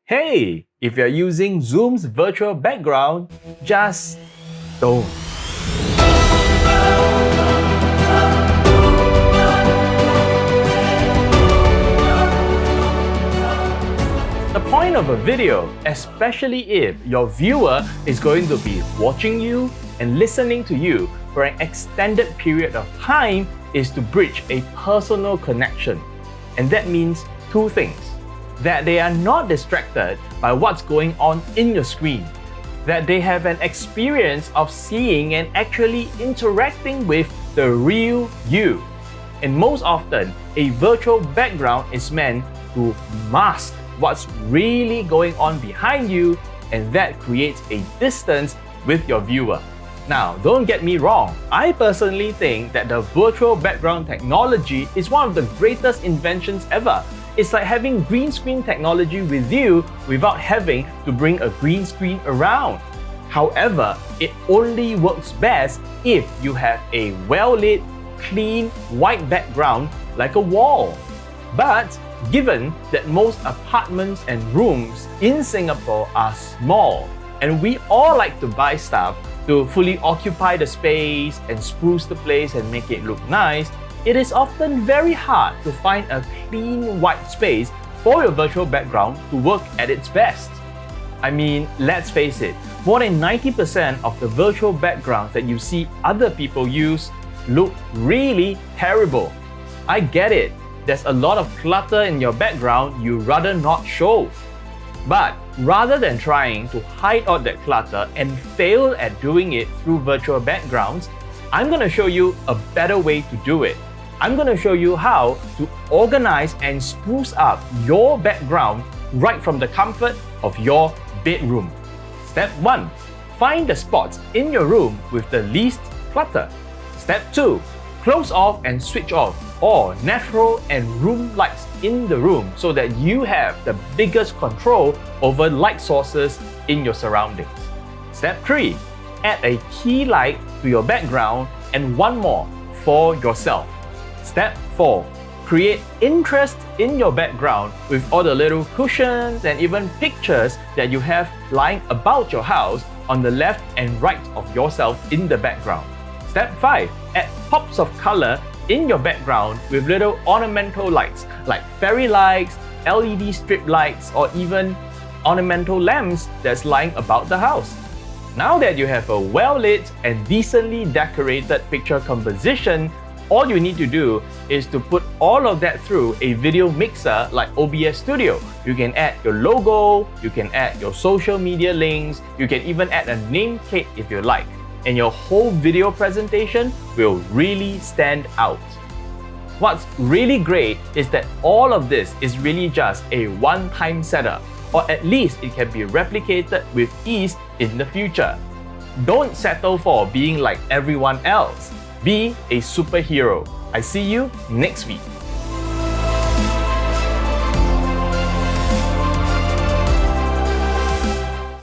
Hey, if you're using Zoom's virtual background, just don't. The point of a video, especially if your viewer is going to be watching you and listening to you for an extended period of time, is to bridge a personal connection. And that means two things: that they are not distracted by what's going on in your screen, that they have an experience of seeing and actually interacting with the real you. And most often, a virtual background is meant to mask what's really going on behind you, and that creates a distance with your viewer. Now, don't get me wrong, I personally think that the virtual background technology is one of the greatest inventions ever. It's like having green screen technology with you without having to bring a green screen around. However, it only works best if you have a well-lit, clean, white background like a wall. But given that most apartments and rooms in Singapore are small, and we all like to buy stuff to fully occupy the space and spruce the place and make it look nice, it is often very hard to find a clean white space for your virtual background to work at its best. I mean, let's face it, more than 90% of the virtual backgrounds that you see other people use look really terrible. I get it, there's a lot of clutter in your background you'd rather not show. But rather than trying to hide out that clutter and fail at doing it through virtual backgrounds, I'm going to show you a better way to do it. I'm going to show you how to organize and spruce up your background right from the comfort of your bedroom. Step 1. Find the spots in your room with the least clutter. Step 2. Close off and switch off all natural and room lights in the room so that you have the biggest control over light sources in your surroundings. Step 3. Add a key light to your background and one more for yourself. Step 4. Create interest in your background with all the little cushions and even pictures that you have lying about your house on the left and right of yourself in the background. Step 5. Add pops of color in your background with little ornamental lights like fairy lights, LED strip lights, or even ornamental lamps that's lying about the house. Now that you have a well-lit and decently decorated picture composition, all you need to do is to put all of that through a video mixer like OBS Studio. You can add your logo, you can add your social media links, you can even add a nameplate if you like, and your whole video presentation will really stand out. What's really great is that all of this is really just a one-time setup, or at least it can be replicated with ease in the future. Don't settle for being like everyone else. Be a superhero. I see you next week.